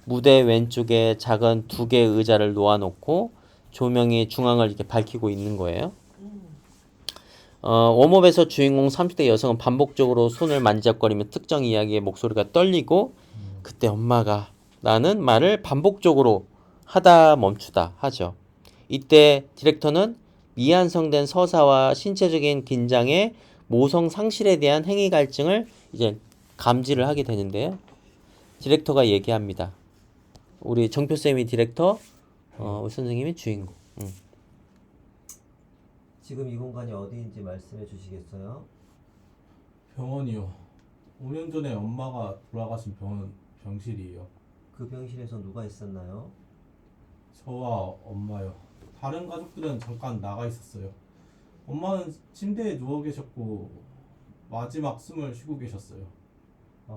Speaker 1: 무대 왼쪽에 작은 두 개의 의자를 놓아놓고 조명이 중앙을 이렇게 밝히고 있는 거예요. 웜업에서 주인공 30대 여성은 반복적으로 손을 만지작거리며 특정 이야기의 목소리가 떨리고 그때 엄마가 라는 말을 반복적으로 하다 멈추다 하죠. 이때 디렉터는 미완성된 서사와 신체적인 긴장의 모성 상실에 대한 행위 갈증을 이제 감지를 하게 되는데요. 디렉터가 얘기합니다. 우리 정표쌤이 디렉터, 우리 선생님이 주인공.
Speaker 2: 지금 이 공간이 어디인지 말씀해 주시겠어요?
Speaker 3: 병원이요. 5년 전에 엄마가 돌아가신 병실이에요.
Speaker 2: 그 병실에서 누가 있었나요?
Speaker 3: 저와 엄마요. 다른 가족들은 잠깐 나가 있었어요. 엄마는 침대에 누워 계셨고 마지막 숨을 쉬고 계셨어요.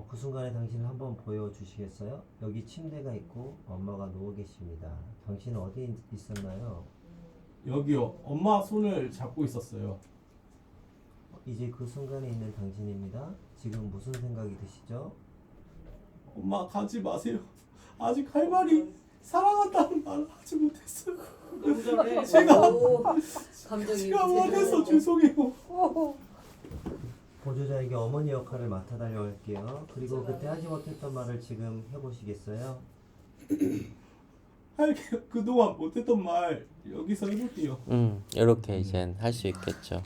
Speaker 2: 그 순간에 당신을 한번 보여주시겠어요? 여기 침대가 있고 엄마가 누워 계십니다. 당신은 어디 있었나요?
Speaker 3: 여기요. 엄마 손을 잡고 있었어요.
Speaker 2: 이제 그 순간에 있는 당신입니다. 지금 무슨 생각이 드시죠?
Speaker 3: 엄마 가지 마세요. 아직 할 말이 사랑한다는 말을 하지 못했어요. 제가 원해서 죄송해요.
Speaker 2: 보조자에게 어머니 역할을 맡아달라고 할게요. 그리고 그때 하지 못했던 말을 지금 해보시겠어요?
Speaker 3: 할게요. 그동안 못했던 말 여기서 해볼게요.
Speaker 1: 이렇게 이제 할 수 있겠죠.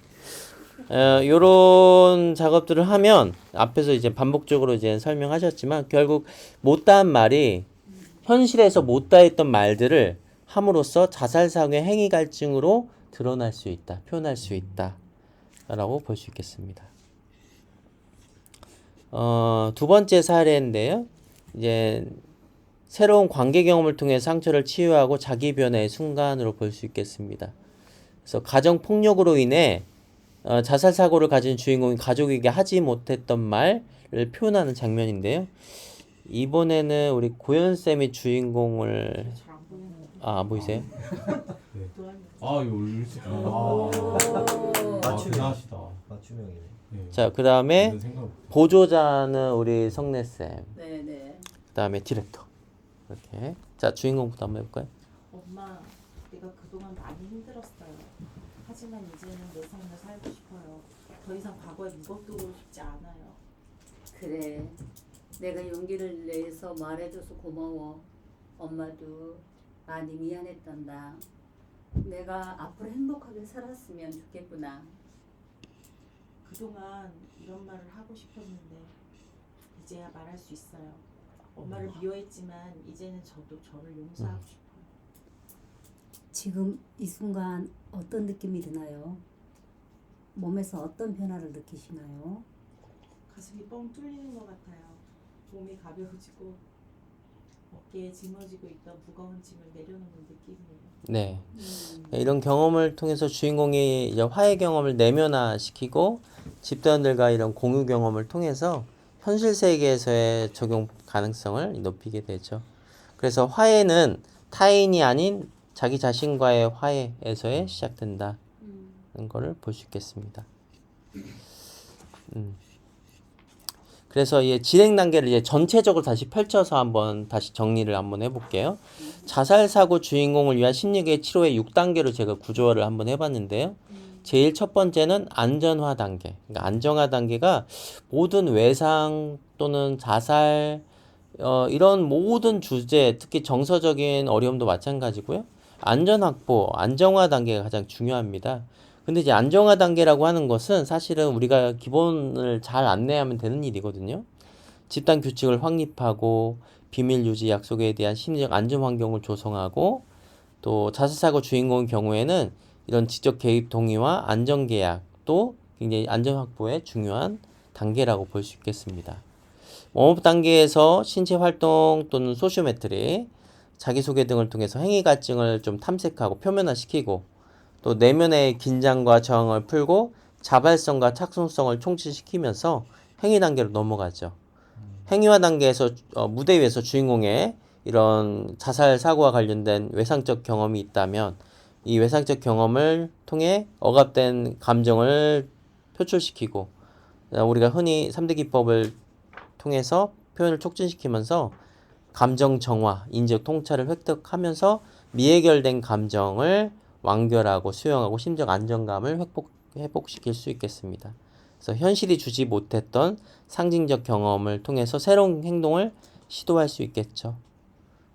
Speaker 1: 요런 작업들을 하면 앞에서 이제 반복적으로 이제 설명하셨지만 결국 못다한 말이 현실에서 못다했던 말들을 함으로써 자살사고의 행위 갈증으로 드러날 수 있다, 표현할 수 있다 라고 볼 수 있겠습니다. 두 번째 사례인데요. 이제 새로운 관계 경험을 통해 상처를 치유하고 자기 변화의 순간으로 볼 수 있겠습니다. 그래서 가정 폭력으로 인해 자살 사고를 가진 주인공이 가족에게 하지 못했던 말을 표현하는 장면인데요. 이번에는 우리 고현 쌤이 주인공을 안 보이세요?
Speaker 3: 네. 이거 울지. 대단하시다.
Speaker 2: 맞춤형이네.
Speaker 3: 네.
Speaker 1: 자, 그 다음에
Speaker 3: 이런 생각 못해요.
Speaker 1: 보조자는 우리 성래 쌤.
Speaker 4: 네네.
Speaker 1: 그 다음에 디렉터. 이렇게. 자, 주인공부터 한번 해볼까요?
Speaker 5: 엄마, 내가 그동안 많이 힘들었어요. 하지만 이제는 내 삶을 살고 싶어요. 더 이상 과거에 묵어두고 싶지 않아요.
Speaker 4: 그래. 내가 용기를 내서 말해줘서 고마워. 엄마도 많이 미안했단다. 내가 앞으로 행복하게 살았으면 좋겠구나.
Speaker 5: 그동안 이런 말을 하고 싶었는데 이제야 말할 수 있어요. 엄마를 미워했지만 이제는 저도 저를 용서하고 싶어요.
Speaker 6: 지금 이 순간 어떤 느낌이 드나요? 몸에서 어떤 변화를 느끼시나요?
Speaker 5: 가슴이 뻥 뚫리는 것 같아요. 몸이 가벼워지고 어깨에 짊어지고 있던 무거운 짐을 내려놓는 느낌이에요.
Speaker 1: 네. 이런 경험을 통해서 주인공이 이제 화해 경험을 내면화시키고 집단들과 이런 공유 경험을 통해서 현실 세계에서의 적용 가능성을 높이게 되죠. 그래서 화해는 타인이 아닌 자기 자신과의 화해에서의 시작된다는 거를 볼 수 있겠습니다. 그래서 이 진행 단계를 이제 전체적으로 다시 펼쳐서 한번 다시 정리를 한번 해볼게요. 자살 사고 주인공을 위한 심리계 치료의 6단계로 제가 구조화를 한번 해봤는데요. 제일 첫 번째는 안전화 단계. 그러니까 안정화 단계가 모든 외상 또는 자살 이런 모든 주제, 특히 정서적인 어려움도 마찬가지고요. 안전 확보, 안정화 단계가 가장 중요합니다. 근데 이제 안정화 단계라고 하는 것은 사실은 우리가 기본을 잘 안내하면 되는 일이거든요. 집단 규칙을 확립하고 비밀 유지 약속에 대한 심리적 안전 환경을 조성하고 또 자살사고 주인공의 경우에는 이런 직접 개입 동의와 안전 계약도 굉장히 안전 확보의 중요한 단계라고 볼 수 있겠습니다. 웜업 단계에서 신체 활동 또는 소시오메트리, 자기소개 등을 통해서 행위 갈증을 좀 탐색하고 표면화시키고 또 내면의 긴장과 저항을 풀고 자발성과 착순성을 총치시키면서 행위 단계로 넘어가죠. 행위화 단계에서 무대 위에서 주인공의 이런 자살 사고와 관련된 외상적 경험이 있다면 이 외상적 경험을 통해 억압된 감정을 표출시키고 우리가 흔히 3대 기법을 통해서 표현을 촉진시키면서 감정 정화, 인적 통찰을 획득하면서 미해결된 감정을 완결하고 수용하고 심적 안정감을 회복시킬 수 있겠습니다. 그래서 현실이 주지 못했던 상징적 경험을 통해서 새로운 행동을 시도할 수 있겠죠.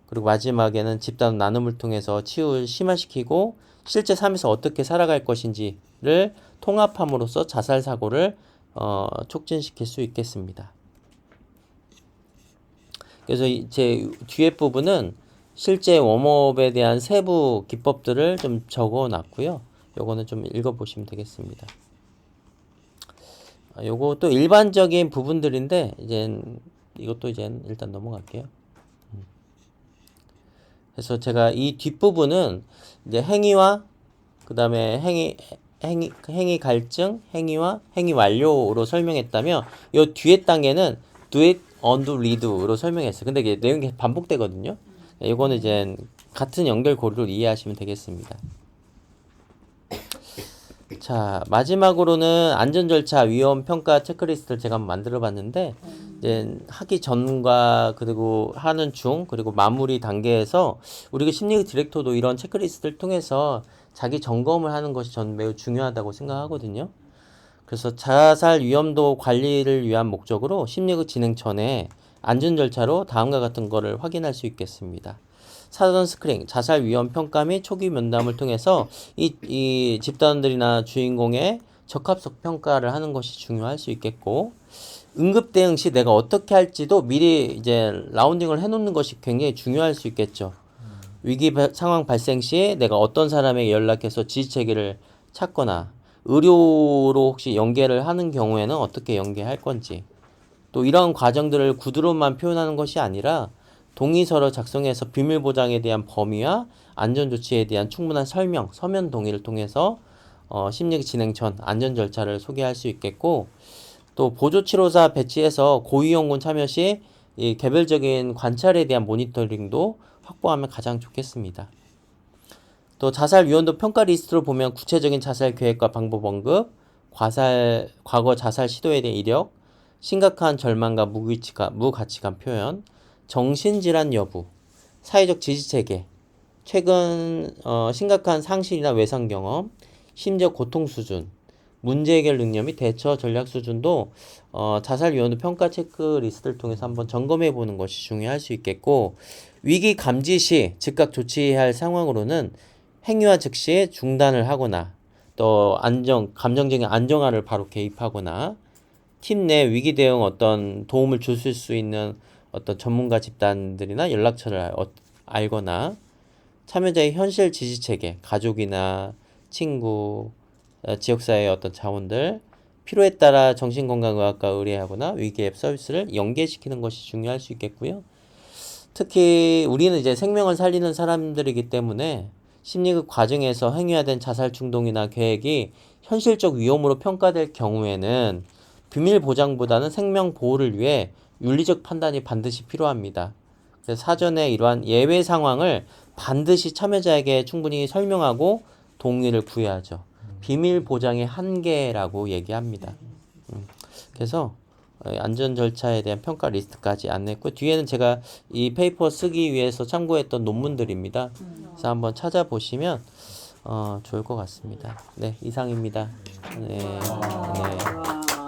Speaker 1: 그리고 마지막에는 집단 나눔을 통해서 치유를 심화시키고 실제 삶에서 어떻게 살아갈 것인지를 통합함으로써 자살 사고를 촉진시킬 수 있겠습니다. 그래서 제 뒤에 부분은 실제 웜업에 대한 세부 기법들을 좀 적어 놨고요. 요거는 좀 읽어보시면 되겠습니다. 요거 또 일반적인 부분들인데 이것도 일단 넘어갈게요. 그래서 제가 이 뒷부분은 이제 행위와 그 다음에 행위 갈증, 행위와 행위 완료로 설명했다면 요 뒤에 단계는 do it, undo, redo로 설명했어요. 근데 이게 내용이 반복되거든요. 이거는 이제 같은 연결고리로 이해하시면 되겠습니다. 자, 마지막으로는 안전절차 위험 평가 체크리스트를 제가 한번 만들어 봤는데 이제 하기 전과 그리고 하는 중 그리고 마무리 단계에서 우리가 심리 디렉터도 이런 체크리스트를 통해서 자기 점검을 하는 것이 전 매우 중요하다고 생각하거든요. 그래서 자살 위험도 관리를 위한 목적으로 심리극 진행 전에 안전 절차로 다음과 같은 거를 확인할 수 있겠습니다. 사전 스크린, 자살 위험 평가 및 초기 면담을 통해서 이 집단들이나 주인공의 적합성 평가를 하는 것이 중요할 수 있겠고, 응급 대응 시 내가 어떻게 할지도 미리 이제 라운딩을 해놓는 것이 굉장히 중요할 수 있겠죠. 위기 상황 발생 시 내가 어떤 사람에게 연락해서 지시 체계를 찾거나 의료로 혹시 연계를 하는 경우에는 어떻게 연계할 건지, 또 이런 과정들을 구두로만 표현하는 것이 아니라 동의서를 작성해서 비밀 보장에 대한 범위와 안전 조치에 대한 충분한 설명, 서면 동의를 통해서 심리 진행 전 안전 절차를 소개할 수 있겠고, 또 보조치료사 배치해서 고위험군 참여 시 이 개별적인 관찰에 대한 모니터링도 확보하면 가장 좋겠습니다. 또 자살 위험도 평가 리스트로 보면 구체적인 자살 계획과 방법 언급, 과거 자살 시도에 대한 이력, 심각한 절망과 무가치감 표현, 정신질환 여부, 사회적 지지체계, 최근 심각한 상실이나 외상 경험, 심적 고통 수준, 문제 해결 능력 및 대처 전략 수준도 자살 위험도 평가 체크리스트를 통해서 한번 점검해 보는 것이 중요할 수 있겠고, 위기 감지 시 즉각 조치해야 할 상황으로는 행위와 즉시 중단을 하거나 또 감정적인 안정화를 바로 개입하거나 팀 내 위기 대응 어떤 도움을 주실 수 있는 어떤 전문가 집단들이나 연락처를 알거나 참여자의 현실 지지 체계, 가족이나 친구, 지역사회의 어떤 자원들, 필요에 따라 정신건강의학과 의뢰하거나 위기앱 서비스를 연계시키는 것이 중요할 수 있겠고요. 특히 우리는 이제 생명을 살리는 사람들이기 때문에 심리급 과정에서 행위화된 자살 충동이나 계획이 현실적 위험으로 평가될 경우에는 비밀 보장보다는 생명 보호를 위해 윤리적 판단이 반드시 필요합니다. 그래서 사전에 이러한 예외 상황을 반드시 참여자에게 충분히 설명하고 동의를 구해야죠. 비밀 보장의 한계라고 얘기합니다. 그래서 안전 절차에 대한 평가 리스트까지 안냈고 뒤에는 제가 이 페이퍼 쓰기 위해서 참고했던 논문들입니다. 그래서 한번 찾아보시면 좋을 것 같습니다. 네, 이상입니다. 네. 네.